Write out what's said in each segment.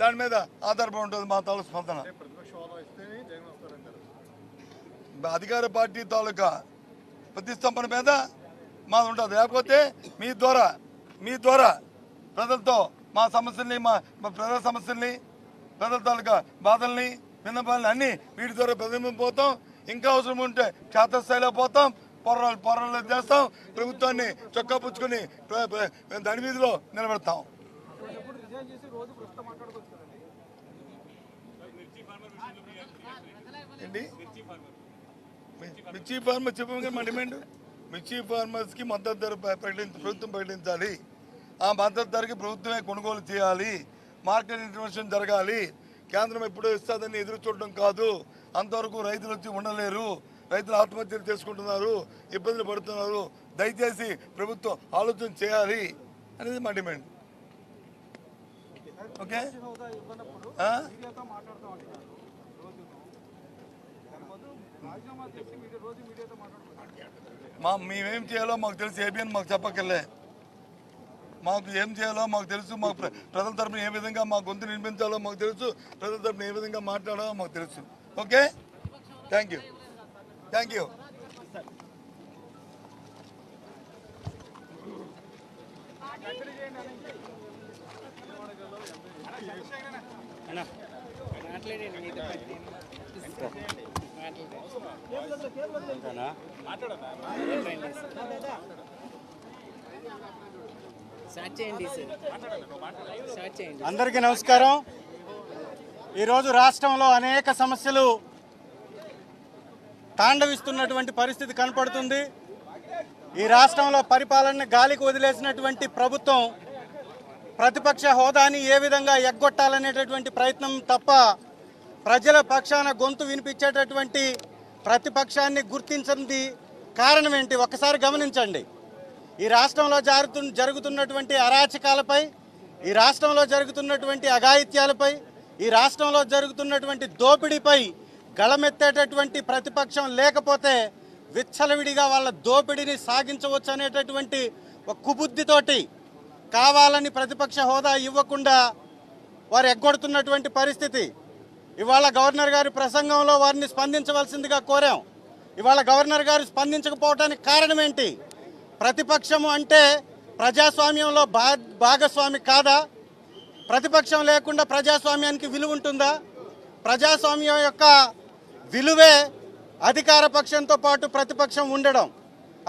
దాని మీద ఆధారపడి ఉంటుంది మా తాలూకు స్పందన. అధికార పార్టీ తాలూకా ప్రతిష్టంభన మీద మాది ఉంటుంది. లేకపోతే మీ ద్వారా ప్రజలతో మా సమస్యల్ని మా ప్రజల సమస్యల్ని ప్రజల తాలూకా బాధల్ని విన్నపాలని అన్నీ వీటి ద్వారా ప్రతిబింబిపోతాం. ఇంకా అవసరం ఉంటే క్షేత్రస్థాయిలో పోతాం, పోరాటాలు చేస్తాం, ప్రభుత్వాన్ని చొక్కా పుచ్చుకొని దాని వీధిలో నిలబెడతాం. ఏంటి మిర్చి ఫార్మర్ చెప్పగా మా డిమాండ్ మిర్చి ఫార్మర్స్కి మద్దతు ధర ప్రభుత్వం ప్రకటించాలి. ఆ మద్దతు ధరకి ప్రభుత్వమే కొనుగోలు చేయాలి. మార్కెట్ ఇంటర్వెన్షన్ జరగాలి. కేంద్రం ఎప్పుడో ఇస్తుందని ఎదురు చూడడం కాదు. అంతవరకు రైతులు వచ్చి ఉండలేరు. రైతులు ఆత్మహత్యలు చేసుకుంటున్నారు, ఇబ్బందులు పడుతున్నారు. దయచేసి ప్రభుత్వం ఆలోచన చేయాలి అనేది మా డిమాండ్. ఓకే, మేమేం చేయాలో మాకు తెలుసు. ఏబిఎన్ మాకు చెప్పక్కర్లే. మాకు ఏం చేయాలో మాకు తెలుసు. మాకు ప్రజల తరపున ఏ విధంగా మా గొంతు వినిపించాలో మాకు తెలుసు. ప్రజల తరపున ఏ విధంగా మాట్లాడాలో మాకు తెలుసు. Okay, thank you. అందరికీ నమస్కారం. ఈరోజు రాష్ట్రంలో అనేక సమస్యలు తాండవిస్తున్నటువంటి పరిస్థితి కనపడుతుంది. ఈ రాష్ట్రంలో పరిపాలన గాలికి వదిలేసినటువంటి ప్రభుత్వం ప్రతిపక్ష హోదాని ఏ విధంగా ఎగ్గొట్టాలనేటటువంటి ప్రయత్నం తప్ప ప్రజల పక్షాన గొంతు వినిపించేటటువంటి ప్రతిపక్షాన్ని గుర్తించింది కారణం ఏంటి ఒక్కసారి గమనించండి. ఈ రాష్ట్రంలో జరుగుతున్నటువంటి అరాచకాలపై, ఈ రాష్ట్రంలో జరుగుతున్నటువంటి అఘాయిత్యాలపై, ఈ రాష్ట్రంలో జరుగుతున్నటువంటి దోపిడీపై గళమెత్తేటటువంటి ప్రతిపక్షం లేకపోతే విచ్చలవిడిగా వాళ్ళ దోపిడీని సాగించవచ్చు అనేటటువంటి ఒక కుబుద్ధితోటి కావాలని ప్రతిపక్ష హోదా ఇవ్వకుండా వారు ఎగ్గొడుతున్నటువంటి పరిస్థితి. ఇవాళ గవర్నర్ గారి ప్రసంగంలో వారిని స్పందించవలసిందిగా కోరాం. ఇవాళ గవర్నర్ గారు స్పందించకపోవడానికి కారణం ఏంటి? ప్రతిపక్షము అంటే ప్రజాస్వామ్యంలో భాగస్వామి కాదా? ప్రతిపక్షం లేకుండా ప్రజాస్వామ్యానికి విలువ ఉంటుందా? ప్రజాస్వామ్యం యొక్క విలువే అధికార పక్షంతో పాటు ప్రతిపక్షం ఉండడం.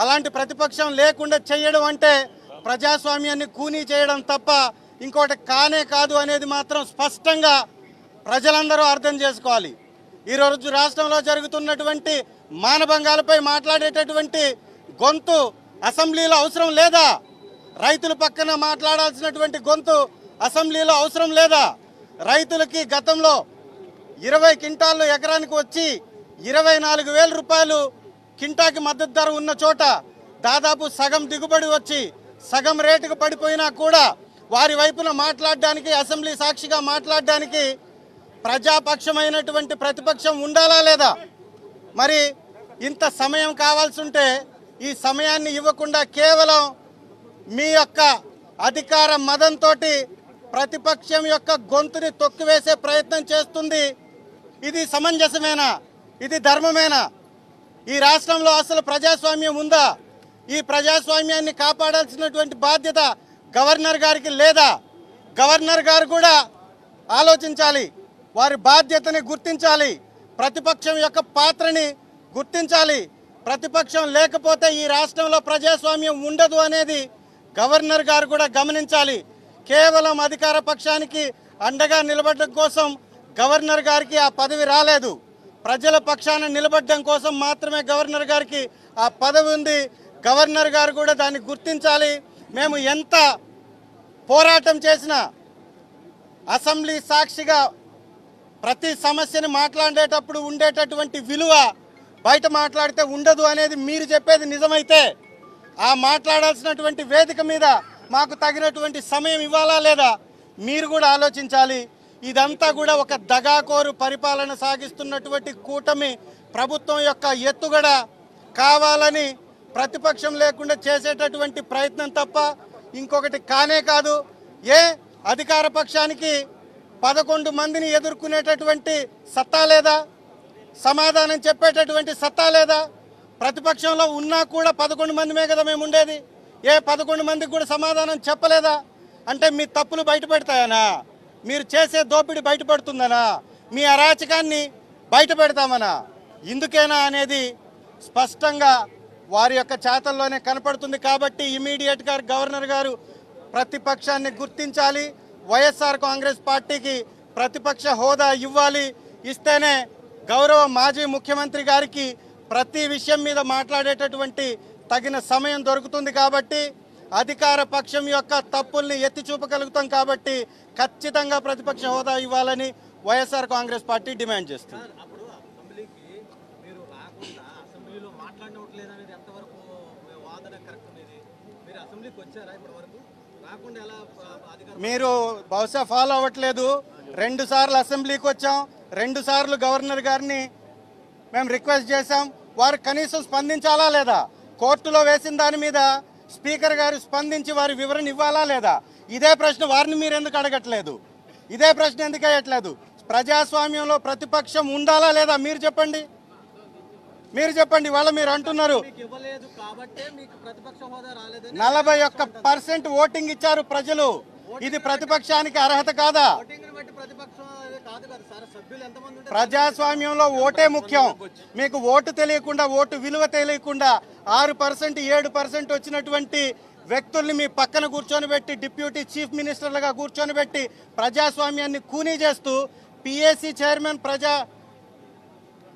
అలాంటి ప్రతిపక్షం లేకుండా చేయడం అంటే ప్రజాస్వామ్యాన్ని కూనీ చేయడం తప్ప ఇంకోటి కానే కాదు అనేది మాత్రం స్పష్టంగా ప్రజలందరూ అర్థం చేసుకోవాలి. ఈరోజు రాష్ట్రంలో జరుగుతున్నటువంటి మానభంగాలపై మాట్లాడేటటువంటి గొంతు అసెంబ్లీలో అవసరం లేదా? రైతుల పక్కన మాట్లాడాల్సినటువంటి గొంతు అసెంబ్లీలో అవసరం లేదా? రైతులకి గతంలో 20 క్వింటాళ్ళు ఎకరానికి వచ్చి 24,000 రూపాయలు కింటాకి మద్దతు ధర ఉన్న చోట దాదాపు సగం దిగుబడి వచ్చి సగం రేటుకు పడిపోయినా కూడా వారి వైపున మాట్లాడడానికి, అసెంబ్లీ సాక్షిగా మాట్లాడడానికి ప్రజాపక్షమైనటువంటి ప్రతిపక్షం ఉండాలా లేదా? మరి ఇంత సమయం కావాల్సి ఉంటే ఈ సమయాన్ని ఇవ్వకుండా కేవలం మీ యొక్క అధికార మదంతో ప్రతిపక్షం యొక్క గొంతుని తొక్కివేసే ప్రయత్నం చేస్తుంది. ఇది సమంజసమేనా? ఇది ధర్మమేనా? ఈ రాష్ట్రంలో అసలు ప్రజాస్వామ్యం ఉందా? ఈ ప్రజాస్వామ్యాన్ని కాపాడాల్సినటువంటి బాధ్యత గవర్నర్ గారికి లేదా? గవర్నర్ గారు కూడా ఆలోచించాలి, వారి బాధ్యతని గుర్తించాలి, ప్రతిపక్షం యొక్క పాత్రని గుర్తించాలి. ప్రతిపక్షం లేకపోతే ఈ రాష్ట్రంలో ప్రజాస్వామ్యం ఉండదు అనేది గవర్నర్ గారు కూడా గమనించాలి. కేవలం అధికార పక్షానికి అండగా నిలబడడం కోసం గవర్నర్ గారికి ఆ పదవి రాలేదు. ప్రజల పక్షాన నిలబడడం కోసం మాత్రమే గవర్నర్ గారికి ఆ పదవి ఉంది. గవర్నర్ గారు కూడా దాన్ని గుర్తించాలి. మేము ఎంత పోరాటం చేసినా అసెంబ్లీ సాక్షిగా ప్రతి సమస్యని మాట్లాడేటప్పుడు ఉండేటటువంటి విలువ బయట మాట్లాడితే ఉండదు అనేది మీరు చెప్పేది నిజమైతే ఆ మాట్లాడాల్సినటువంటి వేదిక మీద మాకు తగినటువంటి సమయం ఇవ్వాలా లేదా మీరు కూడా ఆలోచించాలి. ఇదంతా కూడా ఒక దగాకోరు పరిపాలన సాగిస్తున్నటువంటి కూటమి ప్రభుత్వం యొక్క ఎత్తుగడ, కావాలని ప్రతిపక్షం లేకుండా చేసేటటువంటి ప్రయత్నం తప్ప ఇంకొకటి కానే కాదు. అధికార పక్షానికి 11 మందిని ఎదుర్కొనేటటువంటి సత్తా లేదా? సమాధానం చెప్పేటటువంటి సత్తా లేదా? ప్రతిపక్షంలో ఉన్నా కూడా 11 మందిమే కదా మేము ఉండేది. ఏ 11 మందికి కూడా సమాధానం చెప్పలేదా? అంటే మీ తప్పులు బయటపెడతాయనా? మీరు చేసే దోపిడీ బయటపడుతుందనా? మీ అరాచకాన్ని బయట పెడతామనా? ఇందుకేనా అనేది స్పష్టంగా వారి యొక్క చేతల్లోనే కనపడుతుంది. కాబట్టి ఇమీడియట్గా గవర్నర్ గారు ప్రతిపక్షాన్ని గుర్తించాలి, వైఎస్ఆర్ కాంగ్రెస్ పార్టీకి ప్రతిపక్ష హోదా ఇవ్వాలి. ఇస్తేనే గౌరవ మాజీ ముఖ్యమంత్రి గారికి ప్రతి విషయం మీద మాట్లాడేటటువంటి తగిన సమయం దొరుకుతుంది. కాబట్టి అధికార పక్షం యొక్క తప్పుల్ని ఎత్తి చూపగలుగుతాం. కాబట్టి ఖచ్చితంగా ప్రతిపక్ష హోదా ఇవ్వాలని వైఎస్ఆర్ కాంగ్రెస్ పార్టీ డిమాండ్ చేస్తుంది. మీరు బహుశా ఫాలో అవ్వట్లేదు. 2 సార్లు అసెంబ్లీకి వచ్చాం, 2 సార్లు గవర్నర్ గారిని మేము రిక్వెస్ట్ చేశాం. వారు కనీసం స్పందించాలా లేదా? కోర్టులో వేసిన దాని మీద స్పీకర్ గారు స్పందించి వారి వివరణ ఇవ్వాలా లేదా? ఇదే ప్రశ్న వారిని మీరు ఎందుకు అడగట్లేదు? ఇదే ప్రశ్న ఎందుకు వేయట్లేదు? ప్రజాస్వామ్యంలో ప్రతిపక్షం ఉండాలా లేదా? మీరు చెప్పండి, మీరు చెప్పండి. వాళ్ళ మీరు అంటున్నారు 41% ఓటింగ్ ఇచ్చారు ప్రజలు. ఇది ప్రతిపక్షానికి అర్హత కాదా? ప్రజాస్వామ్యంలో ఓటే ముఖ్యం. మీకు ఓటు తెలియకుండా, ఓటు విలువ తెలియకుండా 6%, 7% వచ్చినటువంటి వ్యక్తుల్ని మీ పక్కన కూర్చొని పెట్టి, డిప్యూటీ చీఫ్ మినిస్టర్లుగా కూర్చొని పెట్టి ప్రజాస్వామ్యాన్ని కూనీ చేస్తూ పిఎస్సి చైర్మన్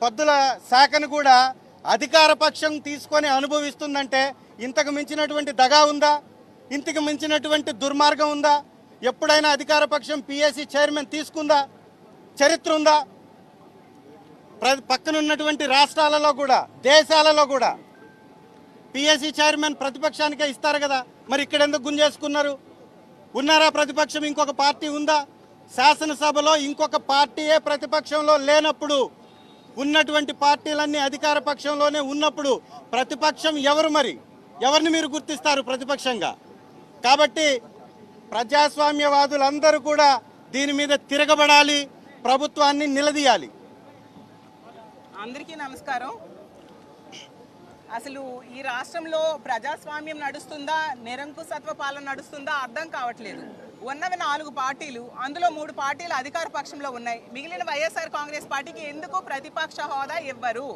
పద్దుల శాఖను కూడా అధికార పక్షం తీసుకొని అనుభవిస్తుందంటే ఇంతకు మించినటువంటి దగా ఉందా? ఇంతకు మించినటువంటి దుర్మార్గం ఉందా? ఎప్పుడైనా అధికార పక్షం పిఎస్సి చైర్మన్ తీసుకుందా? చరిత్ర ఉందా? పక్కనున్నటువంటి రాష్ట్రాలలో కూడా, దేశాలలో కూడా పిఎస్సి చైర్మన్ ప్రతిపక్షానికే ఇస్తారు కదా. మరి ఇక్కడ ఎందుకు గుంజేసుకున్నారు? ఉన్నారా ప్రతిపక్షం? ఇంకొక పార్టీ ఉందా? శాసనసభలో ఇంకొక పార్టీయే ప్రతిపక్షంలో లేనప్పుడు, ఉన్నటువంటి పార్టీలన్నీ అధికార పక్షంలోనే ఉన్నప్పుడు ప్రతిపక్షం ఎవరు? మరి ఎవరిని మీరు గుర్తిస్తారు ప్రతిపక్షంగా? కాబట్టి ప్రజాస్వామ్యవాదులందరూ కూడా దీని మీద తిరగబడాలి, ప్రభుత్వాన్ని నిలదీయాలి. అందరికీ నమస్కారం. అసలు ఈ రాష్ట్రంలో ప్రజాస్వామ్యం నడుస్తుందా, నిరంకుశత్వ పాలన నడుస్తుందా అర్థం కావట్లేదు. ఉన్నవి 4 పార్టీలు, అందులో 3 పార్టీలు అధికార పక్షంలో ఉన్నాయి. మిగిలిన వైఎస్ఆర్ కాంగ్రెస్ పార్టీకి ఎందుకు ప్రతిపక్ష హోదా ఇవ్వరు?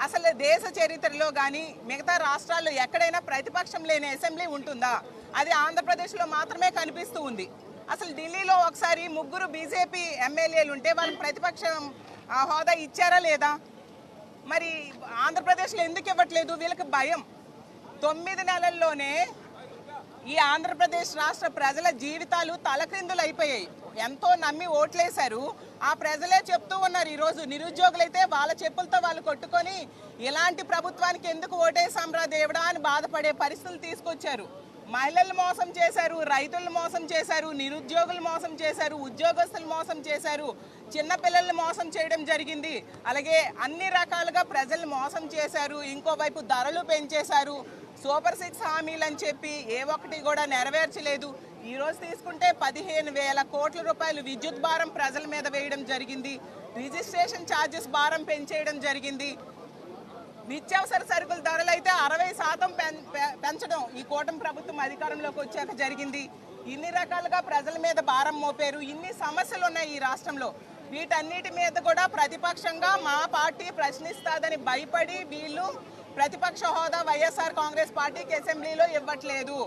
అసలు దేశ చరిత్రలో కానీ మిగతా రాష్ట్రాల్లో ఎక్కడైనా ప్రతిపక్షం లేని అసెంబ్లీ ఉంటుందా? అది ఆంధ్రప్రదేశ్లో మాత్రమే కనిపిస్తూ ఉంది. అసలు ఢిల్లీలో ఒకసారి 3 బీజేపీ ఎమ్మెల్యేలు ఉంటే వాళ్ళకి ప్రతిపక్షం హోదా ఇచ్చారా లేదా? మరి ఆంధ్రప్రదేశ్లో ఎందుకు ఇవ్వట్లేదు? వీళ్ళకి భయం. 9 నెలల్లోనే ఈ ఆంధ్రప్రదేశ్ రాష్ట్ర ప్రజల జీవితాలు తలక్రిందులు అయిపోయాయి. ఎంతో నమ్మి ఓట్లేశారు. ఆ ప్రజలే చెప్తూ ఉన్నారు, ఈరోజు నిరుద్యోగులైతే వాళ్ళ చెప్పులతో వాళ్ళు కొట్టుకొని ఇలాంటి ప్రభుత్వానికి ఎందుకు ఓటేసాంరా దేవుడా అని బాధపడే పరిస్థితులు తీసుకొచ్చారు. మహిళలు మోసం చేశారు, రైతులను మోసం చేశారు, నిరుద్యోగులు మోసం చేశారు, ఉద్యోగస్తులు మోసం చేశారు, చిన్నపిల్లల్ని మోసం చేయడం జరిగింది. అలాగే అన్ని రకాలుగా ప్రజల్ని మోసం చేశారు. ఇంకోవైపు ధరలు పెంచేశారు. సూపర్ 6 హామీలు అని చెప్పి ఏ ఒక్కటి కూడా నెరవేర్చలేదు. ఈరోజు తీసుకుంటే 15,000 కోట్ల రూపాయలు విద్యుత్ భారం ప్రజల మీద వేయడం జరిగింది. రిజిస్ట్రేషన్ ఛార్జెస్ భారం పెంచేయడం జరిగింది. నిత్యావసర సరుకుల ధరలు అయితే 60% పెంచడం ఈ కూటమి ప్రభుత్వం అధికారంలోకి వచ్చాక జరిగింది. ఇన్ని రకాలుగా ప్రజల మీద భారం మోపారు. ఇన్ని సమస్యలు ఉన్నాయి ఈ రాష్ట్రంలో. వీటన్నిటి మీద కూడా ప్రతిపక్షంగా మా పార్టీ ప్రశ్నిస్తాదని భయపడి వీళ్ళు ప్రతిపక్ష హోదా వైఎస్ఆర్ కాంగ్రెస్ పార్టీకి అసెంబ్లీలో ఇవ్వట్లేదు.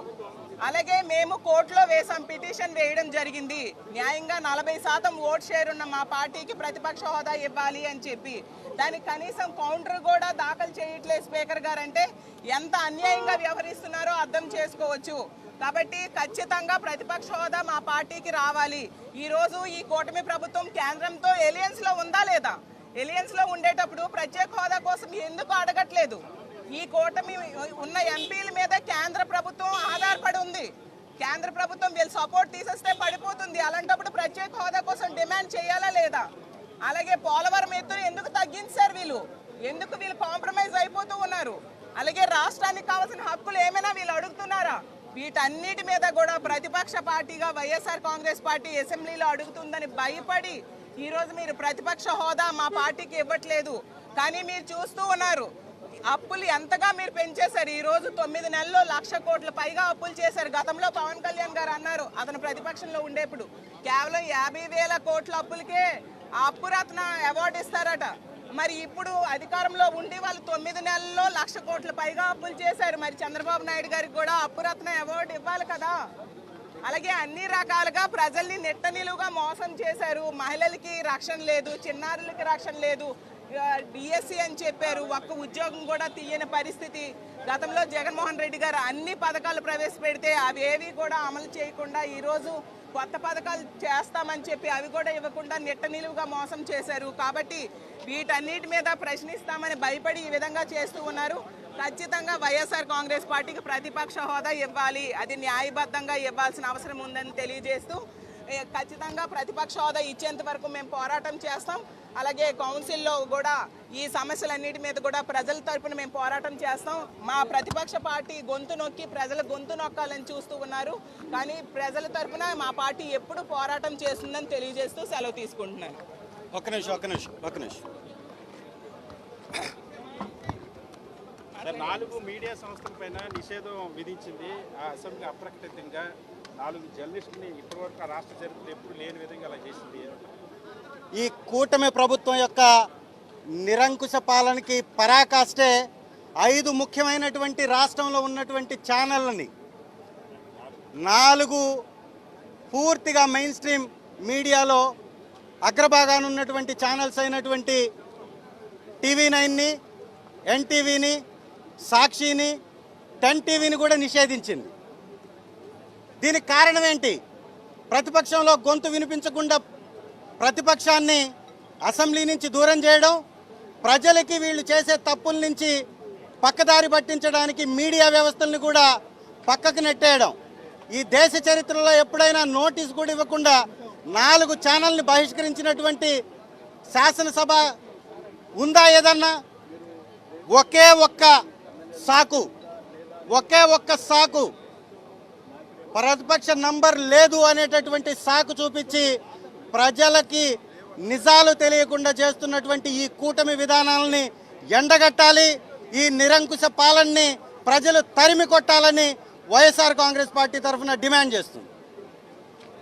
అలాగే మేము కోర్టులో వేసాం, పిటిషన్ వేయడం జరిగింది. న్యాయంగా 40% ఓట్ షేర్ ఉన్న మా పార్టీకి ప్రతిపక్ష హోదా ఇవ్వాలి అని చెప్పి. దానికి కనీసం కౌంటర్ కూడా దాఖలు చేయట్లేదు స్పీకర్ గారు. అంటే ఎంత అన్యాయంగా వ్యవహరిస్తున్నారో అర్థం చేసుకోవచ్చు. కాబట్టి ఖచ్చితంగా ప్రతిపక్ష హోదా మా పార్టీకి రావాలి. ఈరోజు ఈ కూటమి ప్రభుత్వం కేంద్రంతో ఎలియన్స్లో ఉందా లేదా? ఎలియన్స్లో ఉండేటప్పుడు ప్రత్యేక హోదా కోసం ఎందుకు అడగట్లేదు? ఈ కూటమి ఉన్న ఎంపీల మీద కేంద్ర ప్రభుత్వం ఆధారపడి ఉంది. కేంద్ర ప్రభుత్వం వీళ్ళు సపోర్ట్ తీసేస్తే పడిపోతుంది. అలాంటప్పుడు ప్రత్యేక హోదా కోసం డిమాండ్ చేయాలా లేదా? అలాగే పోలవరం ఎత్తును ఎందుకు తగ్గించారు వీళ్ళు? ఎందుకు వీళ్ళు కాంప్రమైజ్ అయిపోతూ ఉన్నారు? అలాగే రాష్ట్రానికి కావాల్సిన హక్కులు ఏమైనా వీళ్ళు అడుగుతున్నారా? వీటన్నిటి మీద కూడా ప్రతిపక్ష పార్టీగా వైఎస్ఆర్ కాంగ్రెస్ పార్టీ అసెంబ్లీలో అడుగుతుందని భయపడి ఈరోజు మీరు ప్రతిపక్ష హోదా మా పార్టీకి ఇవ్వట్లేదు. కానీ మీరు చూస్తూ ఉన్నారు అప్పులు ఎంతగా మీరు పెంచేశారు. ఈ రోజు 9 నెలల్లో 1,00,000 కోట్ల పైగా అప్పులు చేశారు. గతంలో పవన్ కళ్యాణ్ గారు అన్నారు అతను ప్రతిపక్షంలో ఉండేప్పుడు కేవలం 50,000 కోట్ల అప్పులకే ఆ అప్పురత్న అవార్డు ఇస్తారట. మరి ఇప్పుడు అధికారంలో ఉండి వాళ్ళు 9 నెలల్లో 1,00,000 కోట్ల పైగా అప్పులు చేశారు. మరి చంద్రబాబు నాయుడు గారికి కూడా అప్పురత్న అవార్డు ఇవ్వాలి కదా. అలాగే అన్ని రకాలుగా ప్రజల్ని నెట్ట నిలువుగా మోసం చేశారు. మహిళలకి రక్షణ లేదు, చిన్నారులకి రక్షణ లేదు, డిఎస్సి అని చెప్పారు, ఒక్క ఉద్యోగం కూడా తీయని పరిస్థితి. గతంలో జగన్మోహన్ రెడ్డి గారు అన్ని పథకాలు ప్రవేశపెడితే అవి ఏవి కూడా అమలు చేయకుండా ఈరోజు కొత్త పథకాలు చేస్తామని చెప్పి అవి కూడా ఇవ్వకుండా నెట్ట నిలువుగా మోసం చేశారు. కాబట్టి వీటన్నిటి మీద ప్రశ్నిస్తామని భయపడి ఈ విధంగా చేస్తూ ఉన్నారు. ఖచ్చితంగా వైఎస్ఆర్ కాంగ్రెస్ పార్టీకి ప్రతిపక్ష హోదా ఇవ్వాలి, అది న్యాయబద్ధంగా ఇవ్వాల్సిన అవసరం ఉందని తెలియజేస్తూ ఖచ్చితంగా ప్రతిపక్ష హోదా ఇచ్చేంత వరకు మేము పోరాటం చేస్తాం. అలాగే కౌన్సిల్లో కూడా ఈ సమస్యలన్నిటి మీద కూడా ప్రజల తరపున మేము పోరాటం చేస్తాం. మా ప్రతిపక్ష పార్టీ గొంతు నొక్కి ప్రజల గొంతు నొక్కాలని చూస్తూ ఉన్నారు. కానీ ప్రజల తరపున మా పార్టీ ఎప్పుడు పోరాటం చేస్తుందని తెలియజేస్తూ సెలవు తీసుకుంటున్నాను. ఒక్క నిమిషం 4 మీడియా సంస్థల పైన నిషేధం విధించింది ఆ అసెంబ్లీ అప్రకటితంగా. 4 జర్నలిస్టుని ఇప్పటివరకు ఆ రాష్ట్ర చరిత్రలో ఎప్పుడు లేని విధంగా అలా చేసింది. ఈ కూటమి ప్రభుత్వం యొక్క నిరంకుశ పాలనకి పరాకాష్టే 5 ముఖ్యమైనటువంటి రాష్ట్రంలో ఉన్నటువంటి ఛానళ్ళని 4 పూర్తిగా మెయిన్ స్ట్రీమ్ మీడియాలో అగ్రభాగాన ఉన్నటువంటి ఛానల్స్ అయినటువంటి TV9ని, NTVని, సాక్షిని, 10 టీవీని కూడా నిషేధించింది. దీనికి కారణం ఏంటి? ప్రతిపక్షంలో గొంతు వినిపించకుండా ప్రతిపక్షాన్ని అసెంబ్లీ నుంచి దూరం చేయడం, ప్రజలకి వీళ్ళు చేసే తప్పుల నుంచి పక్కదారి పట్టించడానికి మీడియా వ్యవస్థల్ని కూడా పక్కకు నెట్టేయడం. ఈ దేశ చరిత్రలో ఎప్పుడైనా నోటీస్ కూడా ఇవ్వకుండా 4 ఛానల్ని బహిష్కరించినటువంటి శాసనసభ ఉందా ఏదన్నా? ఒకే ఒక్క సాకు ప్రతిపక్ష నంబర్ లేదు అనేటటువంటి సాకు చూపించి ప్రజలకి నిజాలు తెలియకుండా చేస్తున్నటువంటి ఈ కూటమి విధానాలని ఎండగట్టాలి. ఈ నిరంకుశ పాలనని ప్రజలు తరిమి కొట్టాలని వైఎస్ఆర్ కాంగ్రెస్ పార్టీ తరఫున డిమాండ్ చేస్తుంది.